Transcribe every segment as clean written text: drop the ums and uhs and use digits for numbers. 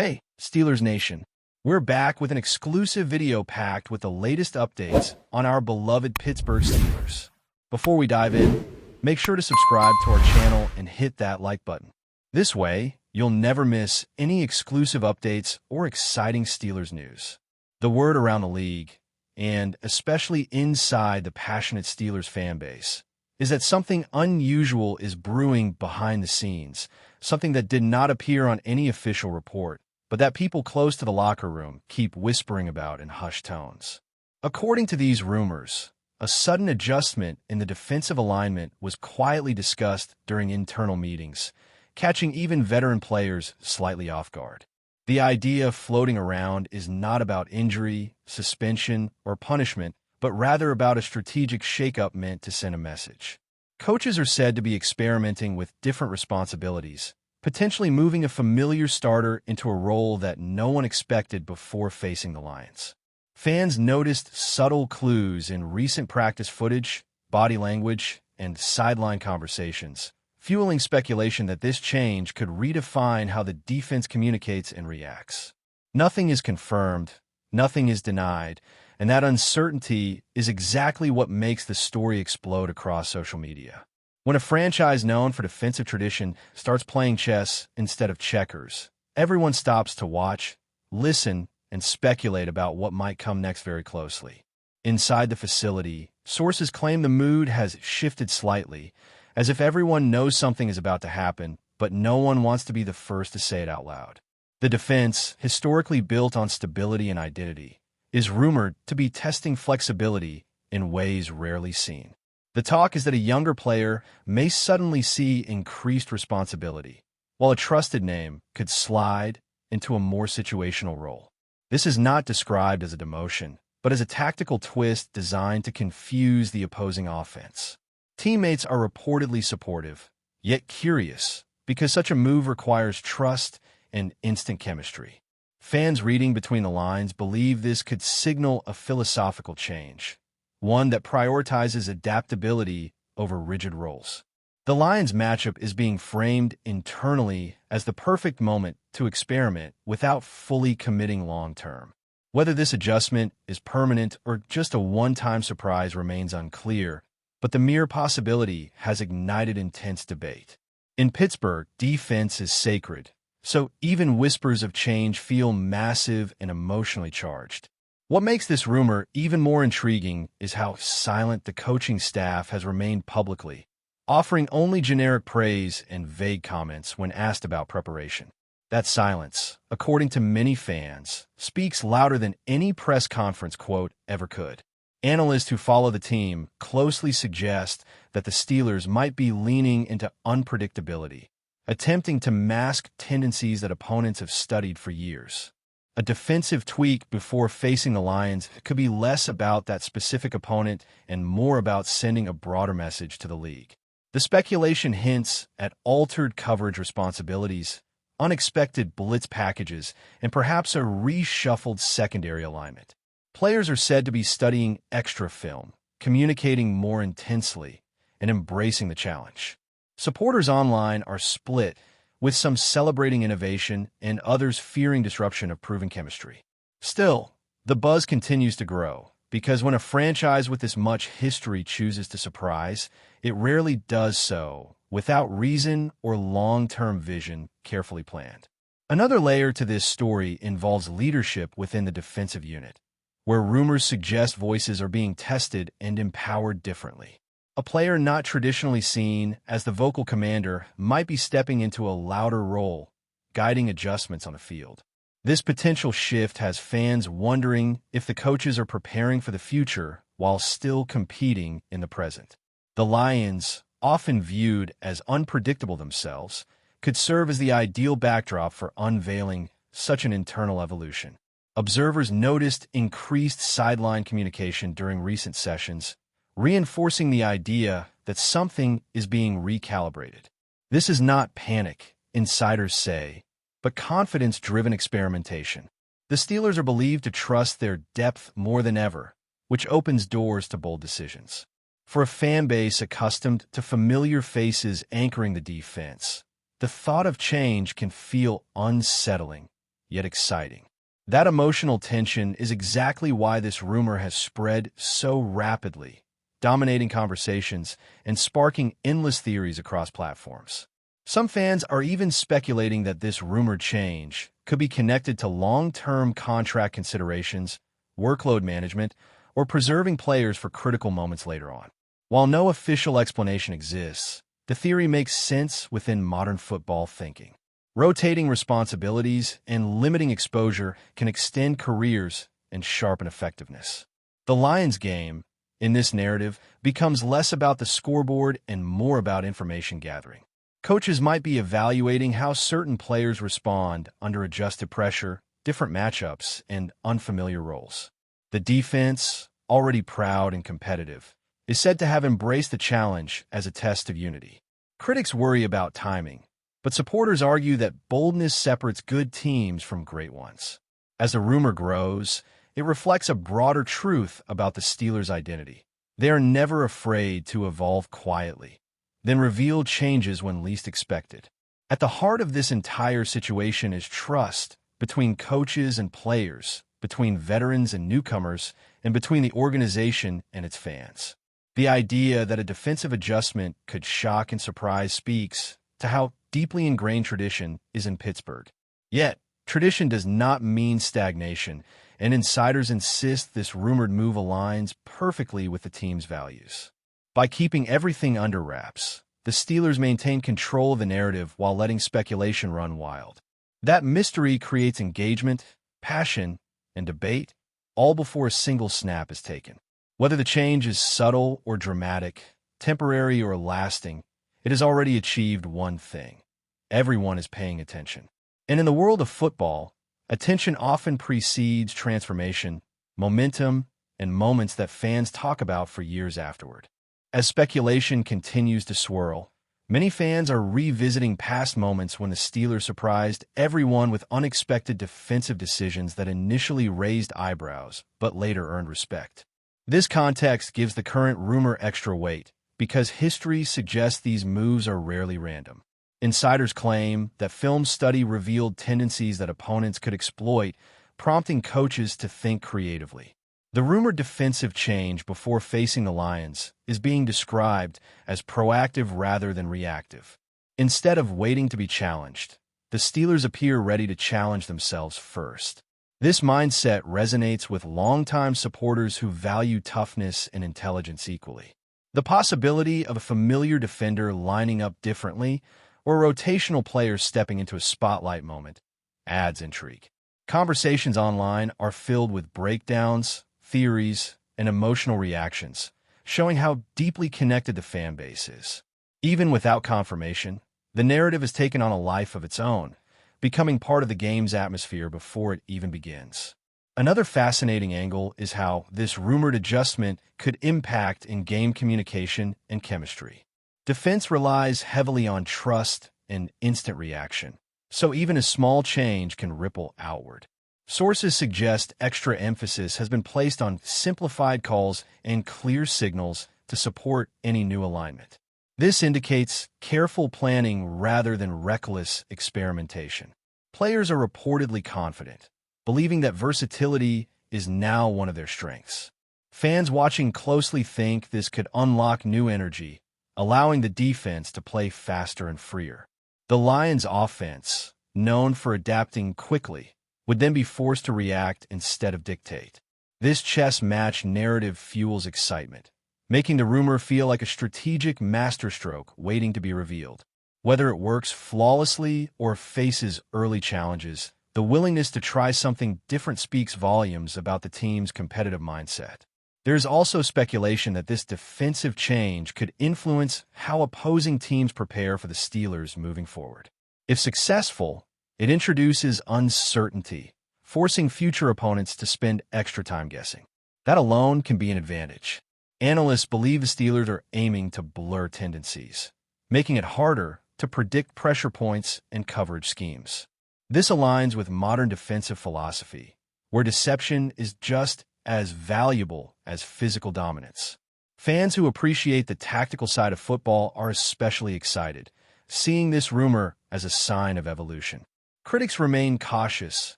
Hey, Steelers Nation. We're back with an exclusive video packed with the latest updates on our beloved Pittsburgh Steelers. Before we dive in, make sure to subscribe to our channel and hit that like button. This way, you'll never miss any exclusive updates or exciting Steelers news. The word around the league, and especially inside the passionate Steelers fan base, is that something unusual is brewing behind the scenes, something that did not appear on any official report, but that people close to the locker room keep whispering about in hushed tones. According to these rumors, a sudden adjustment in the defensive alignment was quietly discussed during internal meetings, catching even veteran players slightly off guard. The idea floating around is not about injury, suspension, or punishment, but rather about a strategic shakeup meant to send a message. Coaches are said to be experimenting with different responsibilities, potentially moving a familiar starter into a role that no one expected before facing the Lions. Fans noticed subtle clues in recent practice footage, body language, and sideline conversations, fueling speculation that this change could redefine how the defense communicates and reacts. Nothing is confirmed, nothing is denied, and that uncertainty is exactly what makes the story explode across social media. When a franchise known for defensive tradition starts playing chess instead of checkers, everyone stops to watch, listen, and speculate about what might come next very closely. Inside the facility, sources claim the mood has shifted slightly, as if everyone knows something is about to happen, but no one wants to be the first to say it out loud. The defense, historically built on stability and identity, is rumored to be testing flexibility in ways rarely seen. The talk is that a younger player may suddenly see increased responsibility, while a trusted name could slide into a more situational role. This is not described as a demotion, but as a tactical twist designed to confuse the opposing offense. Teammates are reportedly supportive, yet curious, because such a move requires trust and instant chemistry. Fans reading between the lines believe this could signal a philosophical change, one that prioritizes adaptability over rigid roles. The Lions matchup is being framed internally as the perfect moment to experiment without fully committing long-term. Whether this adjustment is permanent or just a one-time surprise remains unclear, but the mere possibility has ignited intense debate. In Pittsburgh, defense is sacred, so even whispers of change feel massive and emotionally charged. What makes this rumor even more intriguing is how silent the coaching staff has remained publicly, offering only generic praise and vague comments when asked about preparation. That silence, according to many fans, speaks louder than any press conference quote ever could. Analysts who follow the team closely suggest that the Steelers might be leaning into unpredictability, attempting to mask tendencies that opponents have studied for years. A defensive tweak before facing the Lions could be less about that specific opponent and more about sending a broader message to the league. The speculation hints at altered coverage responsibilities, unexpected blitz packages, and perhaps a reshuffled secondary alignment. Players are said to be studying extra film, communicating more intensely, and embracing the challenge. Supporters online are split, with some celebrating innovation and others fearing disruption of proven chemistry. Still, the buzz continues to grow, because when a franchise with this much history chooses to surprise, it rarely does so without reason or long-term vision carefully planned. Another layer to this story involves leadership within the defensive unit, where rumors suggest voices are being tested and empowered differently. A player not traditionally seen as the vocal commander might be stepping into a louder role, guiding adjustments on the field. This potential shift has fans wondering if the coaches are preparing for the future while still competing in the present. The Lions, often viewed as unpredictable themselves, could serve as the ideal backdrop for unveiling such an internal evolution. Observers noticed increased sideline communication during recent sessions, reinforcing the idea that something is being recalibrated. This is not panic, insiders say, but confidence-driven experimentation. The Steelers are believed to trust their depth more than ever, which opens doors to bold decisions. For a fan base accustomed to familiar faces anchoring the defense, the thought of change can feel unsettling, yet exciting. That emotional tension is exactly why this rumor has spread so rapidly, dominating conversations and sparking endless theories across platforms. Some fans are even speculating that this rumored change could be connected to long-term contract considerations, workload management, or preserving players for critical moments later on. While no official explanation exists, the theory makes sense within modern football thinking. Rotating responsibilities and limiting exposure can extend careers and sharpen effectiveness. The Lions game, in this narrative, becomes less about the scoreboard and more about information gathering. Coaches might be evaluating how certain players respond under adjusted pressure, different matchups, and unfamiliar roles. The defense, already proud and competitive, is said to have embraced the challenge as a test of unity. Critics worry about timing, but supporters argue that boldness separates good teams from great ones. As the rumor grows, it reflects a broader truth about the Steelers' identity. They are never afraid to evolve quietly, then reveal changes when least expected. At the heart of this entire situation is trust between coaches and players, between veterans and newcomers, and between the organization and its fans. The idea that a defensive adjustment could shock and surprise speaks to how deeply ingrained tradition is in Pittsburgh. Yet, tradition does not mean stagnation, and insiders insist this rumored move aligns perfectly with the team's values. By keeping everything under wraps, the Steelers maintain control of the narrative while letting speculation run wild. That mystery creates engagement, passion, and debate, all before a single snap is taken. Whether the change is subtle or dramatic, temporary or lasting, it has already achieved one thing. Everyone is paying attention. And in the world of football, attention often precedes transformation, momentum, and moments that fans talk about for years afterward. As speculation continues to swirl, many fans are revisiting past moments when the Steelers surprised everyone with unexpected defensive decisions that initially raised eyebrows but later earned respect. This context gives the current rumor extra weight because history suggests these moves are rarely random. Insiders claim that film study revealed tendencies that opponents could exploit, prompting coaches to think creatively. The rumored defensive change before facing the Lions is being described as proactive rather than reactive. Instead of waiting to be challenged, the Steelers appear ready to challenge themselves first. This mindset resonates with longtime supporters who value toughness and intelligence equally. The possibility of a familiar defender lining up differently or a rotational player stepping into a spotlight moment adds intrigue. Conversations online are filled with breakdowns, theories, and emotional reactions, showing how deeply connected the fan base is. Even without confirmation, the narrative has taken on a life of its own, becoming part of the game's atmosphere before it even begins. Another fascinating angle is how this rumored adjustment could impact in-game communication and chemistry. Defense relies heavily on trust and instant reaction, so even a small change can ripple outward. Sources suggest extra emphasis has been placed on simplified calls and clear signals to support any new alignment. This indicates careful planning rather than reckless experimentation. Players are reportedly confident, believing that versatility is now one of their strengths. Fans watching closely think this could unlock new energy, allowing the defense to play faster and freer. The Lions' offense, known for adapting quickly, would then be forced to react instead of dictate. This chess match narrative fuels excitement, making the rumor feel like a strategic masterstroke waiting to be revealed. Whether it works flawlessly or faces early challenges, the willingness to try something different speaks volumes about the team's competitive mindset. There is also speculation that this defensive change could influence how opposing teams prepare for the Steelers moving forward. If successful, it introduces uncertainty, forcing future opponents to spend extra time guessing. That alone can be an advantage. Analysts believe the Steelers are aiming to blur tendencies, making it harder to predict pressure points and coverage schemes. This aligns with modern defensive philosophy, where deception is just as valuable as physical dominance. Fans who appreciate the tactical side of football are especially excited, seeing this rumor as a sign of evolution. Critics remain cautious,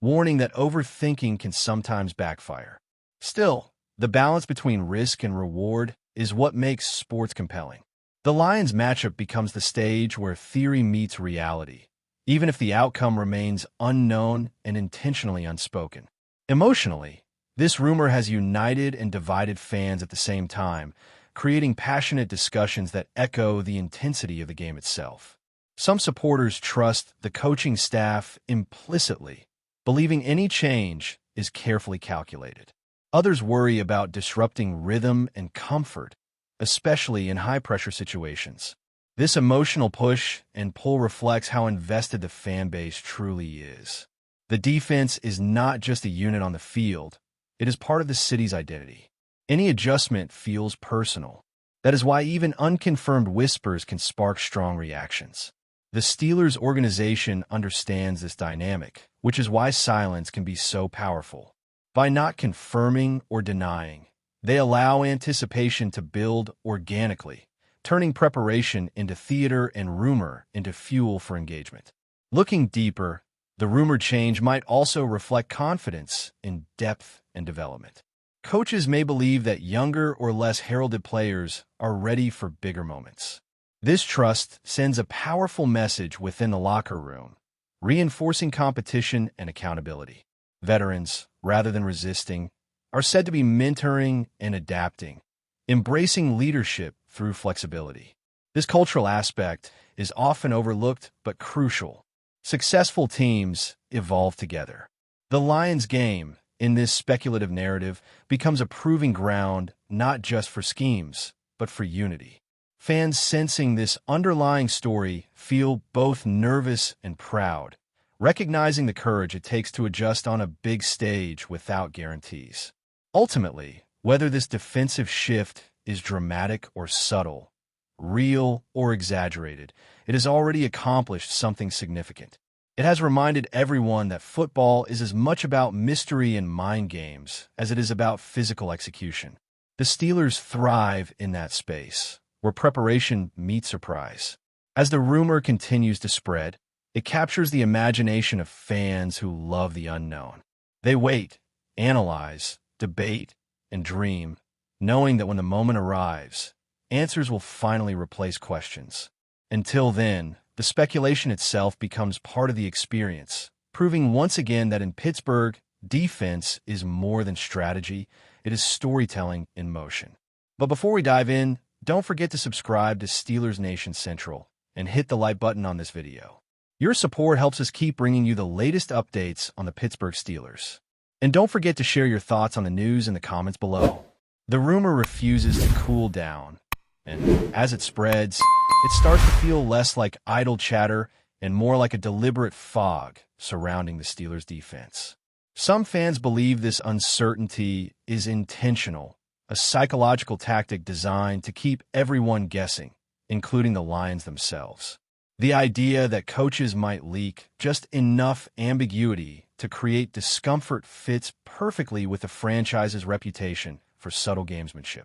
warning that overthinking can sometimes backfire. Still, the balance between risk and reward is what makes sports compelling. The Lions matchup becomes the stage where theory meets reality, even if the outcome remains unknown and intentionally unspoken. Emotionally, this rumor has united and divided fans at the same time, creating passionate discussions that echo the intensity of the game itself. Some supporters trust the coaching staff implicitly, believing any change is carefully calculated. Others worry about disrupting rhythm and comfort, especially in high-pressure situations. This emotional push and pull reflects how invested the fan base truly is. The defense is not just a unit on the field, it is part of the city's identity. Any adjustment feels personal. That is why even unconfirmed whispers can spark strong reactions. The Steelers organization understands this dynamic, which is why silence can be so powerful. By not confirming or denying, they allow anticipation to build organically, turning preparation into theater and rumor into fuel for engagement. Looking deeper, the rumored change might also reflect confidence in depth and development. Coaches may believe that younger or less heralded players are ready for bigger moments. This trust sends a powerful message within the locker room, reinforcing competition and accountability. Veterans, rather than resisting, are said to be mentoring and adapting, embracing leadership through flexibility. This cultural aspect is often overlooked but crucial. Successful teams evolve together. The Lions game, in this speculative narrative, becomes a proving ground not just for schemes, but for unity. Fans sensing this underlying story feel both nervous and proud, recognizing the courage it takes to adjust on a big stage without guarantees. Ultimately, whether this defensive shift is dramatic or subtle, real or exaggerated, it has already accomplished something significant. It has reminded everyone that football is as much about mystery and mind games as it is about physical execution. The Steelers thrive in that space, where preparation meets surprise. As the rumor continues to spread, it captures the imagination of fans who love the unknown. They wait, analyze, debate, and dream, knowing that when the moment arrives, answers will finally replace questions. Until then, the speculation itself becomes part of the experience, proving once again that in Pittsburgh, defense is more than strategy, it is storytelling in motion. But before we dive in, don't forget to subscribe to Steelers Nation Central and hit the like button on this video. Your support helps us keep bringing you the latest updates on the Pittsburgh Steelers. And don't forget to share your thoughts on the news in the comments below. The rumor refuses to cool down, and as it spreads, it starts to feel less like idle chatter and more like a deliberate fog surrounding the Steelers' defense. Some fans believe this uncertainty is intentional, a psychological tactic designed to keep everyone guessing, including the Lions themselves. The idea that coaches might leak just enough ambiguity to create discomfort fits perfectly with the franchise's reputation for subtle gamesmanship.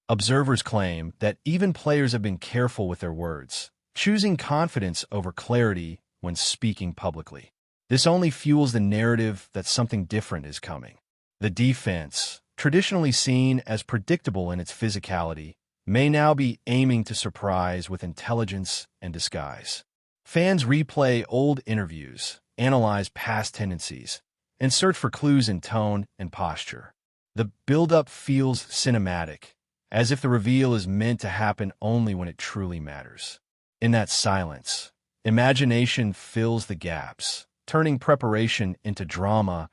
Observers claim that even players have been careful with their words, choosing confidence over clarity when speaking publicly. This only fuels the narrative that something different is coming. The defense, traditionally seen as predictable in its physicality, may now be aiming to surprise with intelligence and disguise. Fans replay old interviews, analyze past tendencies, and search for clues in tone and posture. The build-up feels cinematic, as if the reveal is meant to happen only when it truly matters. In that silence, imagination fills the gaps, turning preparation into drama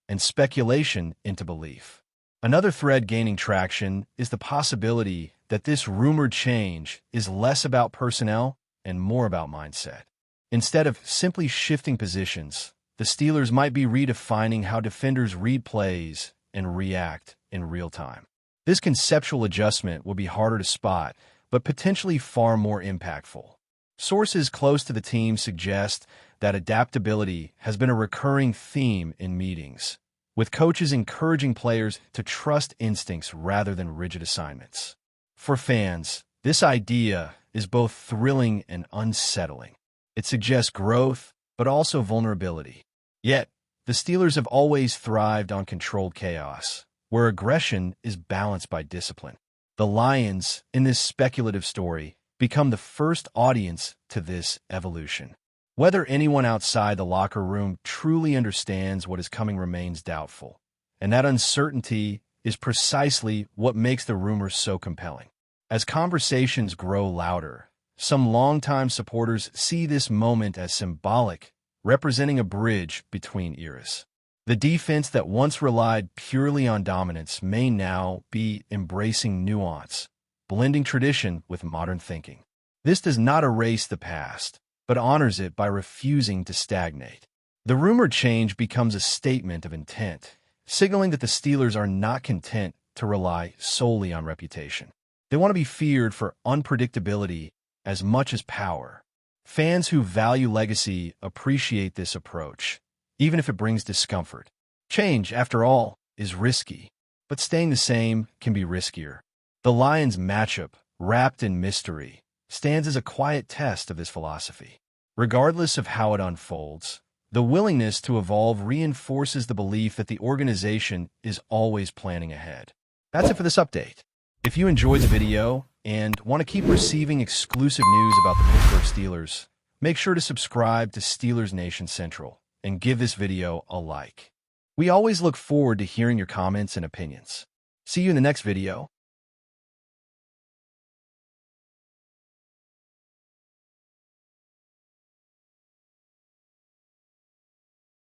and speculation into belief. Another thread gaining traction is the possibility that this rumored change is less about personnel and more about mindset. Instead of simply shifting positions, the Steelers might be redefining how defenders read plays and react in real time. This conceptual adjustment will be harder to spot, but potentially far more impactful. Sources close to the team suggest that adaptability has been a recurring theme in meetings, with coaches encouraging players to trust instincts rather than rigid assignments. For fans, this idea is both thrilling and unsettling. It suggests growth, but also vulnerability. Yet, The Steelers have always thrived on controlled chaos, where aggression is balanced by discipline. The Lions, in this speculative story, become the first audience to this evolution. Whether anyone outside the locker room truly understands what is coming remains doubtful, and that uncertainty is precisely what makes the rumors so compelling. As conversations grow louder, some longtime supporters see this moment as symbolic, representing a bridge between eras. The defense that once relied purely on dominance may now be embracing nuance, blending tradition with modern thinking. This does not erase the past, but honors it by refusing to stagnate. The rumored change becomes a statement of intent, signaling that the Steelers are not content to rely solely on reputation. They want to be feared for unpredictability as much as power. Fans who value legacy appreciate this approach, even if it brings discomfort. Change, after all, is risky, but staying the same can be riskier. The Lions matchup, wrapped in mystery, stands as a quiet test of this philosophy. Regardless of how it unfolds, the willingness to evolve reinforces the belief that the organization is always planning ahead. That's it for this update. If you enjoyed the video and want to keep receiving exclusive news about the Pittsburgh Steelers, make sure to subscribe to Steelers Nation Central and give this video a like. We always look forward to hearing your comments and opinions. See you in the next video.